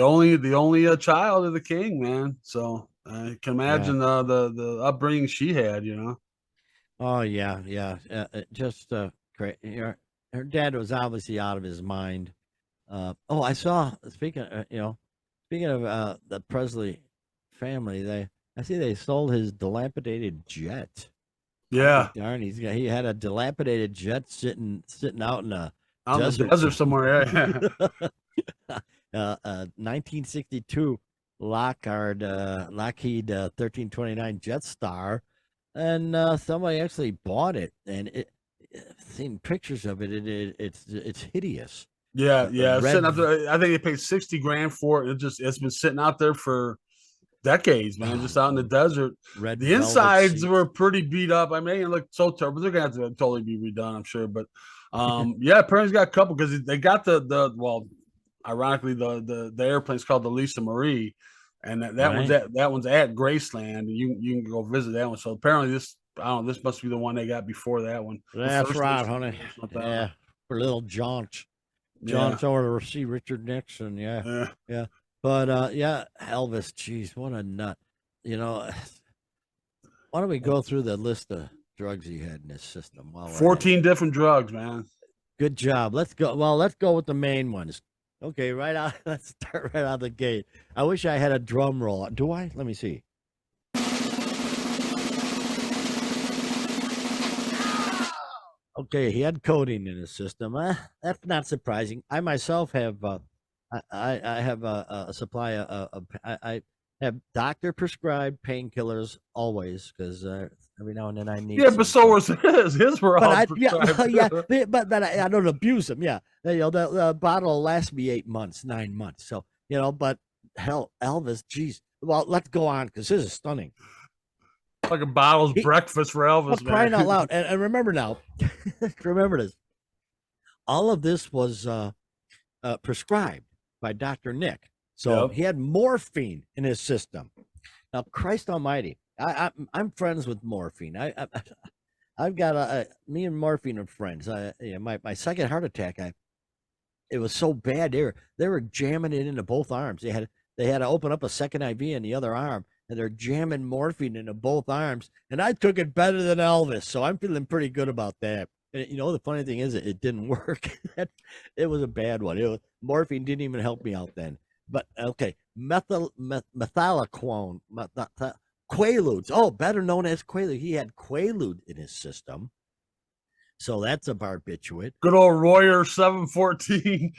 only child of the king, man. So I can imagine the upbringing she had. Oh yeah. Just great. Her dad was obviously out of his mind. I saw. Speaking of the Presley family, I see they sold his dilapidated jet. Yeah, darn, he had a dilapidated jet sitting out in a desert somewhere. Yeah. 1962 Lockheed 1329 Jetstar, and somebody actually bought it, and seen pictures of it. It's hideous. Yeah. Sitting out there, I think they paid $60,000 for it. It's been sitting out there for decades, man. Just out in the desert. The insides were pretty beat up. I mean, it looked so terrible. They're gonna have to totally be redone, I'm sure. But apparently got a couple because they got ironically the airplane's called the Lisa Marie, and that one's at Graceland. You can go visit that one. So apparently this must be the one they got before that one. That's right, honey. Yeah, for little jaunts over to see Richard Nixon. Yeah. But Elvis, geez, what a nut. Why don't we go through the list of drugs he had in his system? 14 different drugs, man. Good job. Let's go. Well, let's go with the main ones. Okay, right out. Let's start right out of the gate. I wish I had a drum roll. Do I? Let me see. Okay, he had codeine in his system. That's not surprising. I myself have, I have a supply I have doctor prescribed painkillers always because every now and then I need. Yeah, but so was his. His were all yeah, prescribed. yeah, but I don't abuse them. Yeah, the bottle will last me 8 months, 9 months. So but hell, Elvis, geez. Well, let's go on because this is stunning. Like a bottle's breakfast for Elvis, man. Crying out loud. And remember now, remember this. All of this was prescribed by Dr. Nick. So he had morphine in his system. Now, Christ Almighty, I'm friends with morphine. I've got me and morphine are friends. My second heart attack, it was so bad. They were jamming it into both arms. They had to open up a second IV in the other arm, and they're jamming morphine into both arms. And I took it better than Elvis, so I'm feeling pretty good about that. And the funny thing is, it didn't work. It was a bad one. Morphine didn't even help me out then. But okay, methylaquone, Quaaludes. Oh, better known as Quaalude. He had Quaalude in his system. So that's a barbiturate. Good old Royer 714.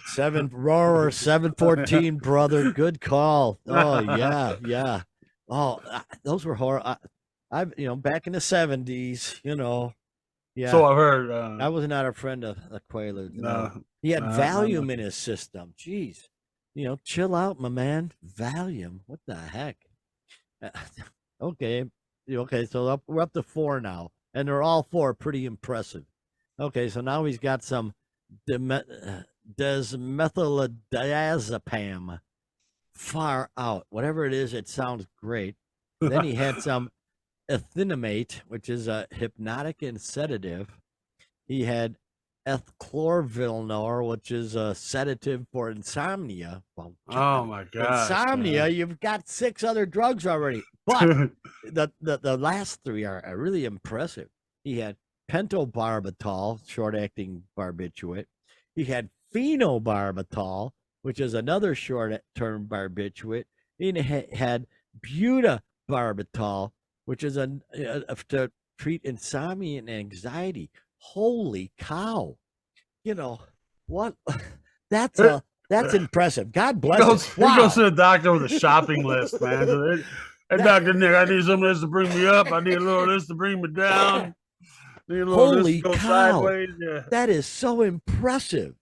Royer 714, brother. Good call. Oh, yeah. Oh, those were horrible. I've back in the 70s, Yeah. So I've heard. I was not a friend of Quaalude. No. He had Valium in his system. Jeez. Chill out, my man. Valium. What the heck? Okay. Okay, so we're up to 4 now, and they're all 4 pretty impressive. Okay, so now he's got some desmethyldiazepam. Far out. Whatever it is, it sounds great. Then he had some ethinomate, which is a hypnotic and sedative. He had ethchlorvilnor, which is a sedative for insomnia. Well, oh my God! Insomnia, man. You've got 6 other drugs already, but the last 3 are really impressive. He had pentobarbital, short-acting barbiturate. He had phenobarbital, which is another short-term barbiturate. He had butabarbital, which is to treat insomnia and anxiety. Holy cow! What? That's impressive. God bless him. Wow. He goes to the doctor with a shopping list, man. Hey, Dr. Nick, I need some of this to bring me up. I need a little of this to bring me down. Holy cow! Sideways. Yeah. That is so impressive.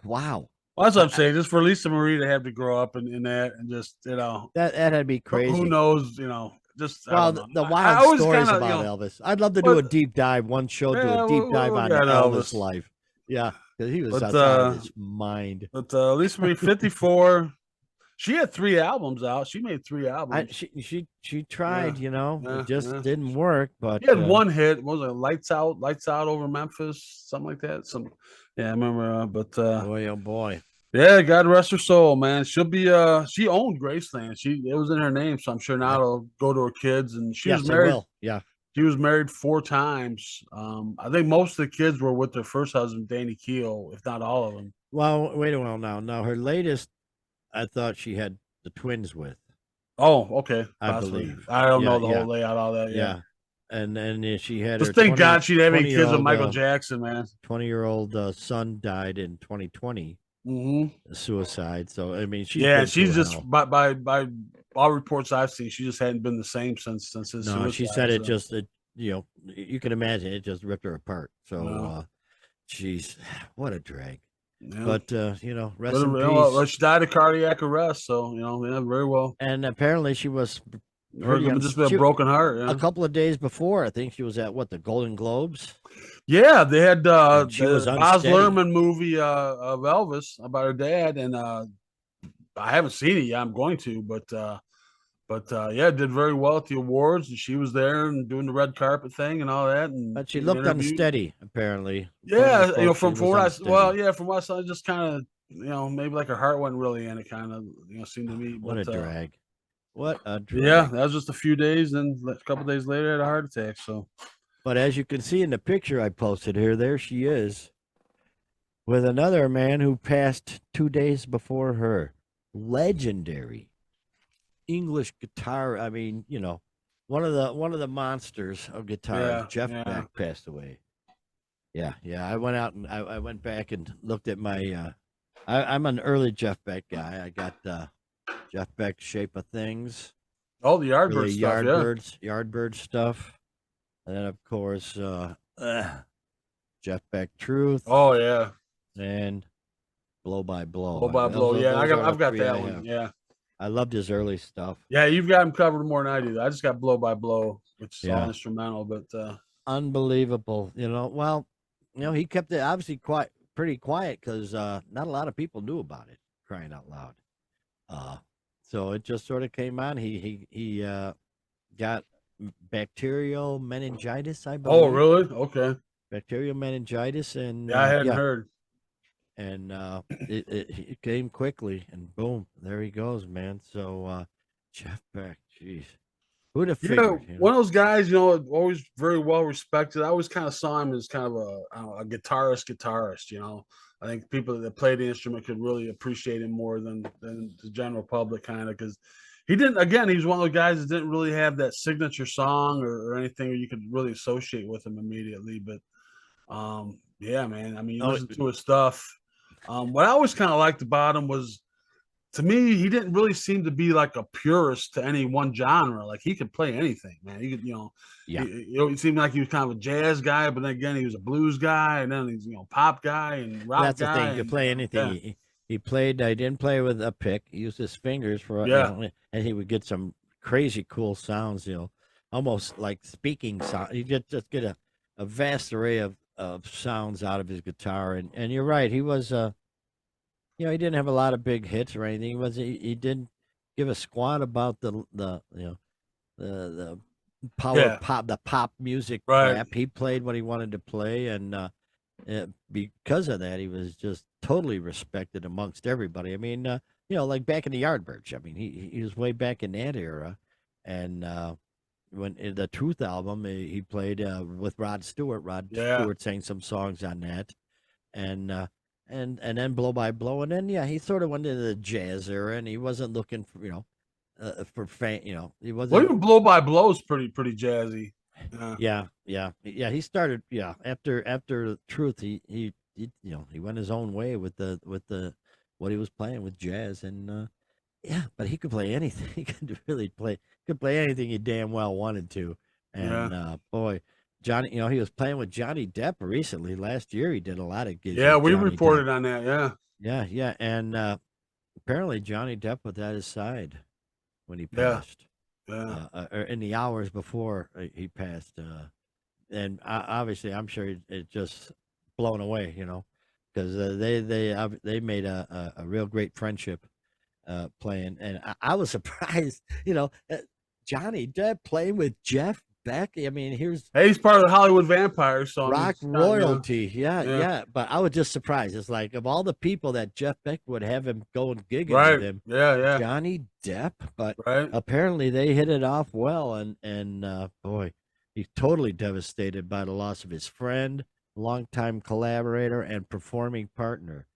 Wow. Well, that's what I'm saying. Just for Lisa Marie to have to grow up in that, and just that had to be crazy. Who knows? Just the wild stories about Elvis. I'd love to do a deep dive. One show do a deep dive on Elvis' life. Yeah, because he was outside of his mind. But Lisa Marie, 54. She had 3 albums out. She made 3 albums. She tried, it just didn't work. But she had 1 hit. What was it? Lights Out over Memphis, something like that. I remember. But boy, oh boy. Yeah, God rest her soul, man. She'll be she owned Graceland. It was in her name, so I'm sure now it'll go to her kids. And she was married. Yeah. She was married 4 times. I think most of the kids were with their first husband, Danny Keel, if not all of them. Well, wait a while now. Now her latest, I thought she had the twins with. Oh, okay. I believe. I don't know the whole layout, all that. Yeah. And then she had just thank God she didn't have any kids with Michael Jackson, man. 20-year-old son died in 2020. Suicide. So I mean, she's just by all reports I've seen, she just hadn't been the same since his suicide. No, she said it just you can imagine it just ripped her apart. So she's what a drag. Yeah. But rest in peace. Well, she died of cardiac arrest, so very well. And apparently she was just a broken heart. Yeah. A couple of days before, I think she was at the Golden Globes. Yeah, they had the Baz Luhrmann movie of Elvis about her dad, and I haven't seen it yet. I'm going to, but yeah, did very well at the awards, and she was there and doing the red carpet thing and all that. And but she looked unsteady, apparently. Yeah, from what I saw, just kind of maybe like her heart wasn't really in it. Kind of seemed to me. What a drag. What a drag. Yeah, that was just a few days, and a couple of days later, had a heart attack. So. But as you can see in the picture I posted here, there she is. with another man who passed 2 days before her. Legendary English guitar. I mean, one of the monsters of guitar. Yeah, Jeff yeah. Beck passed away. Yeah, yeah. I went out and I went back and looked at my. I'm an early Jeff Beck guy. I got Jeff Beck Shape of Things, Oh, the Yardbird really stuff. Yardbird stuff, and then of course Jeff Beck Truth Oh yeah. and Blow by Blow. Blow by Blow. Yeah, I've got that one. Yeah. I loved his early stuff. Yeah, you've got him covered more than I do. I just got Blow by Blow, which is all Yeah. instrumental, but Unbelievable. Well, he kept it obviously pretty quiet because not a lot of people knew about it. Crying out loud. So it just sort of came on. He got bacterial meningitis, I believe. oh really? Okay. Bacterial meningitis, and Yeah, I hadn't heard. and it came quickly, and boom, there he goes, man. So Jeff Beck, jeez, who'd have figured? One of those guys, always very well respected. I always kind of saw him as kind of a guitarist. I think people that play the instrument could really appreciate him more than the general public, kind of, because he didn't. Again, he's one of those guys that didn't really have that signature song or anything you could really associate with him immediately. But yeah, man. I mean, you listen to his stuff. What I always kind of liked about him was, to me, he didn't really seem to be like a purist to any one genre. Like, he could play anything, man. He could, Yeah. It seemed like he was kind of a jazz guy, but then again, he was a blues guy, and then he's pop guy and rock That's guy. the thing. He could play anything. Yeah. He played. I didn't play with a pick. He used his fingers for. And he would get some crazy cool sounds. Almost like speaking sound. You just get a vast array of sounds out of his guitar. And you're right. He was. He didn't have a lot of big hits or anything. He didn't give a squat about the power pop, the pop music crap. He played what he wanted to play, and because of that, he was just totally respected amongst everybody. I mean, like back in the Yardbirds. I mean, he was way back in that era, and when in the Truth album, he played with Rod Stewart. Stewart sang some songs on that, and then Blow by Blow, and then he sort of went into the jazz era, and he wasn't looking for for fame. He wasn't. Well, even Blow by Blow is pretty jazzy. Yeah. He started after Truth. He went his own way with the what he was playing with jazz, and but he could play anything. He could really play anything he damn well wanted to, and boy. Johnny, he was playing with Johnny Depp recently. Last year, he did a lot of gigs. Yeah, we reported on that. Yeah, and apparently Johnny Depp was at his side when he passed. Or in the hours before he passed, and obviously, I'm sure it just blown away, because they made a real great friendship playing, and I was surprised, Johnny Depp playing with Jeff Beck. I mean, he's part of the Hollywood Vampires, so rock royalty. Yeah. But I was just surprised. It's like, of all the people that Jeff Beck would have him go and gig with him, Johnny Depp. But apparently they hit it off well, and boy, he's totally devastated by the loss of his friend, longtime collaborator, and performing partner.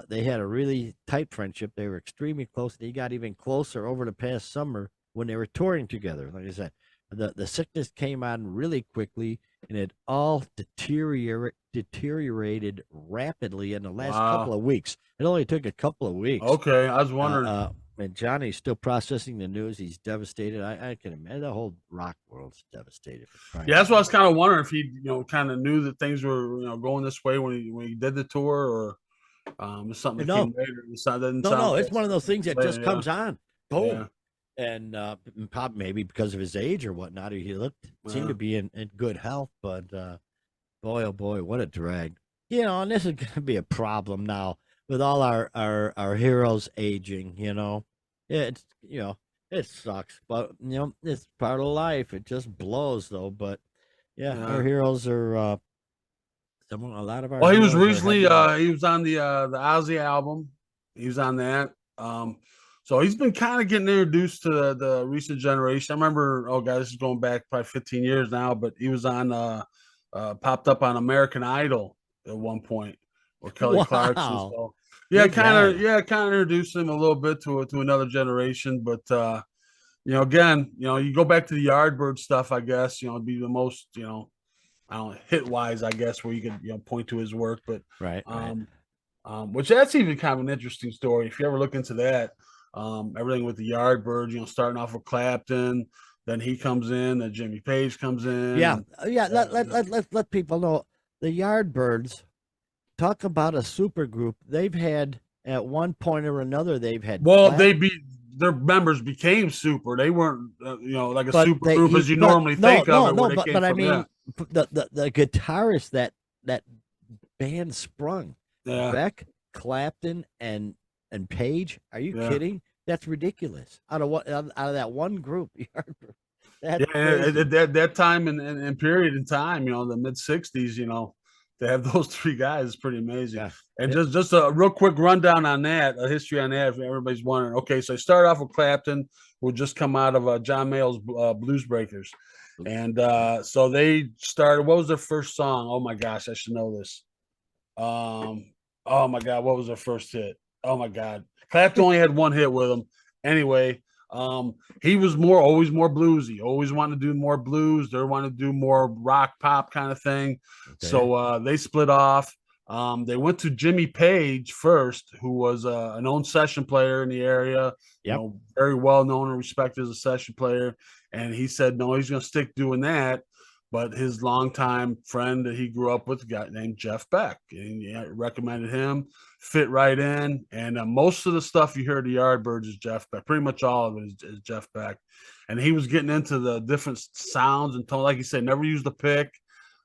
They had a really tight friendship. They were extremely close. They got even closer over the past summer when they were touring together. Like I said, the sickness came on really quickly, and it all deteriorated rapidly in the last couple of weeks. It only took a couple of weeks. Okay, I was wondering. And Johnny's still processing the news. He's devastated. I can imagine the whole rock world's devastated. Yeah, that's what I was kind of wondering, if he, kind of knew that things were, going this way when he did the tour, or something that came later. No, it's one of those things that just comes on. Boom. Yeah. And maybe because of his age or whatnot, he seemed to be in good health. But boy, oh boy, what a drag! And this is going to be a problem now with all our heroes aging. It's it sucks, but it's part of life. It just blows though. But our heroes are a lot of our. Well, he was recently he was on the Ozzy album. He was on that. So he's been kind of getting introduced to the recent generation. I remember, this is going back probably 15 years now, but he was on, popped up on American Idol at one point. or Kelly Clarkson. Wow. So yeah, Good guy. kind of introduced him a little bit to another generation. But again, you go back to the Yardbird stuff. I guess it'd be the most I don't know, hit wise. I guess where you could point to his work, but Right. which that's even kind of an interesting story if you ever look into that. Everything with the Yardbirds, starting off with Clapton, then he comes in, then Jimmy Page comes in. Yeah. and, Yeah. Let people know the Yardbirds. Talk about a super group. They've had at one point or another. They've had well, their members became super. They weren't, like a super group as you normally think of it. Where they came but I from. mean, the guitarist that band sprung. Yeah. Beck, Clapton, and Page. Are you kidding? That's ridiculous. Out of that one group, that's crazy. At that time and period in time, the mid '60s, to have those three guys is pretty amazing. Yeah. And just a real quick rundown on that, a history on that, if everybody's wondering. Okay, so I started off with Clapton, who just come out of John Mayall's Blues Breakers. And so they started, what was their first song? Oh my gosh, I should know this. Oh my God, what was their first hit? Oh my God. Clapton only had one hit with him. Anyway, he was always more bluesy, always wanted to do more blues. They wanted to do more rock pop kind of thing. Okay. So they split off. They went to Jimmy Page first, who was a known session player in the area, very well known and respected as a session player. And he said, no, he's going to stick doing that. But his longtime friend that he grew up with, a guy named Jeff Beck, and he recommended him, fit right in. And most of the stuff you hear at the Yardbirds is Jeff Beck. Pretty much all of it is Jeff Beck. And he was getting into the different sounds and tone. Like he said, never used a pick.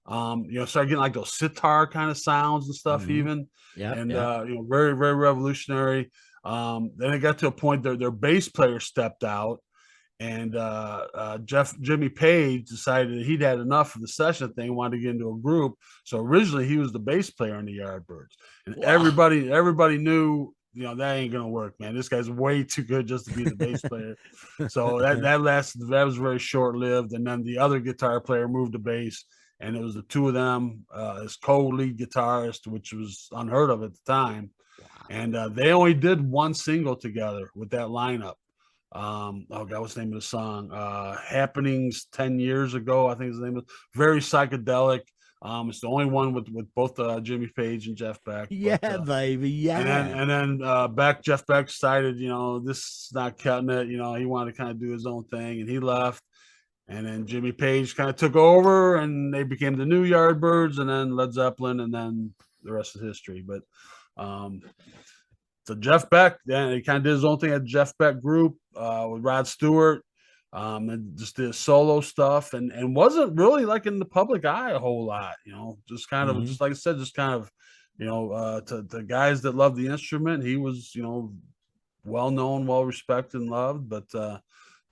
Started getting like those sitar kind of sounds and stuff even. Yeah. And, very, very revolutionary. Then it got to a point their bass player stepped out. And Jimmy Page decided that he'd had enough of the session thing, wanted to get into a group. So originally he was the bass player in the Yardbirds, and everybody knew, that ain't gonna work, man. This guy's way too good just to be the bass player. So that was very short lived. And then the other guitar player moved to bass, and it was the two of them as co-lead guitarist, which was unheard of at the time. And they only did one single together with that lineup. Oh God, what's the name of the song? Happenings 10 years ago, I think is the name of it. Very psychedelic. It's the only one with both Jimmy Page and Jeff Beck. Yeah, baby. Yeah. And then Jeff Beck decided, this is not cutting it. He wanted to kind of do his own thing, and he left. And then Jimmy Page kind of took over, and they became the new Yardbirds, and then Led Zeppelin, and then the rest is history. But so Jeff Beck, then he kind of did his own thing at Jeff Beck group with Rod Stewart, and just did solo stuff, and wasn't really like in the public eye a whole lot, just kind of, just like I said, just kind of, to guys that love the instrument, he was, well known, well respected, and loved, but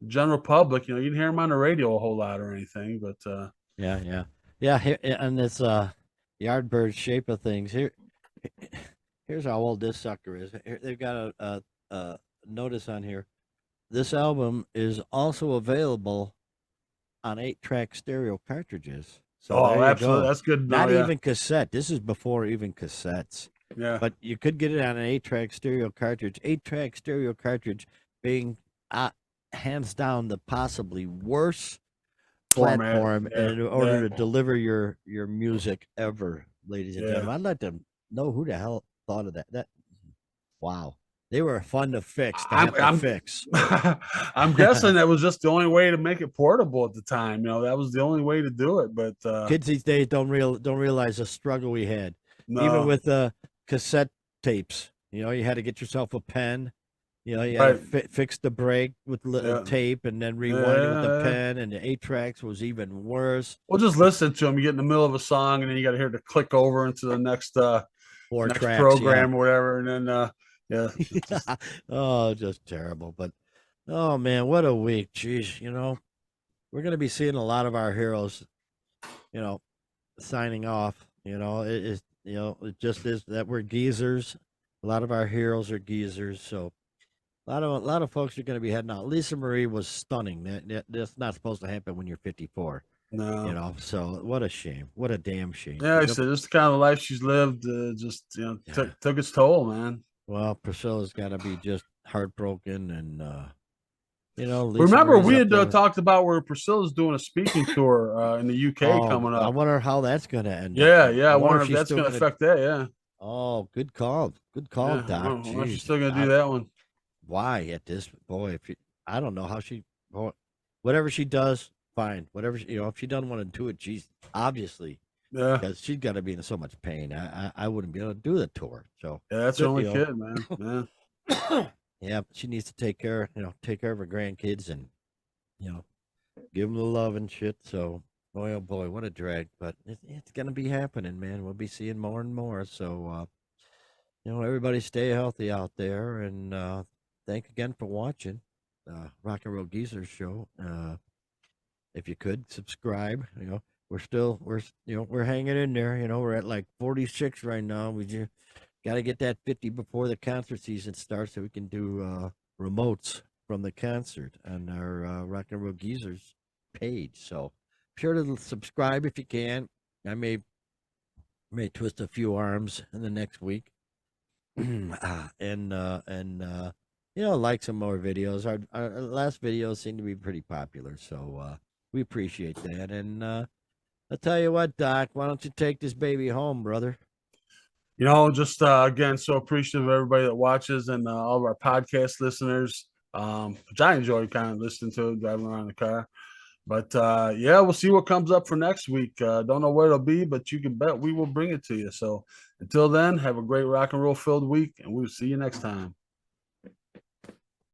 general public, you didn't hear him on the radio a whole lot or anything, but yeah. And this Yardbird shape of things here. Here's how old this sucker is. They've got a notice on here. This album is also available on 8-track stereo cartridges. So absolutely, that's good. Not even cassette. This is before even cassettes. Yeah, but you could get it on an 8-track stereo cartridge. 8-track stereo cartridge being hands down the possibly worst platform in order to deliver your music ever, ladies and gentlemen. I'd let them know who the hell thought of that. Wow, they were fun to fix. Fix. I'm guessing that was just the only way to make it portable at the time. That was the only way to do it. But kids these days don't realize the struggle we had. No. Even with cassette tapes. You had to get yourself a pen. You had to fix the break with tape and then rewind it with the pen. And the 8-tracks was even worse. Well, just listen to them. You get in the middle of a song, and then you got to hear to click over into the next program or whatever, and then oh, just terrible. But oh man, what a week. Jeez, we're gonna be seeing a lot of our heroes signing off. It just is that we're geezers. A lot of our heroes are geezers, so a lot of folks are going to be heading out. Lisa Marie was stunning. That's not supposed to happen when you're 54. No. You know, so what a shame. What a damn shame. Yeah, I She's a- said just the kind of life she's lived, just Yeah. took its toll, man. Well, Priscilla's got to be just heartbroken, and Lisa Remember, Marie's we up had there. talked about where Priscilla's doing a speaking tour in the UK Oh, coming I up. wonder how that's going to end Yeah, up. yeah. I wonder if she's that's still going to going to. affect that. Yeah, Oh, good call. Good call, yeah. Doc. I wonder if she's Jeez. still going to do that one. Why at this boy? I don't know how she, boy, whatever she does, fine. Whatever if she doesn't want to do it, she's obviously Yeah, because she's got to be in so much pain. I wouldn't be able to do the tour. So yeah. That's her good, only kid, man. Yeah. yeah, she needs to take care of her grandkids and give them the love and shit. So boy, oh boy, what a drag. But it's gonna be happening, man. We'll be seeing more and more. So everybody stay healthy out there, and thank again for watching RnRGzrs show. If you could subscribe, we're hanging in there. We're at like 46 right now. We just got to get that 50 before the concert season starts, so we can do remotes from the concert on our RnRGzrs page. So be sure to subscribe if you can. I may twist a few arms in the next week. Like some more videos. Our last videos seem to be pretty popular, so we appreciate that. And I'll tell you what, Doc, why don't you take this baby home, brother? Just again, so appreciative of everybody that watches and all of our podcast listeners, which I enjoy kind of listening to driving around the car. But yeah, we'll see what comes up for next week. Don't know where it'll be, but you can bet we will bring it to you. So until then, have a great rock and roll filled week, and we'll see you next time.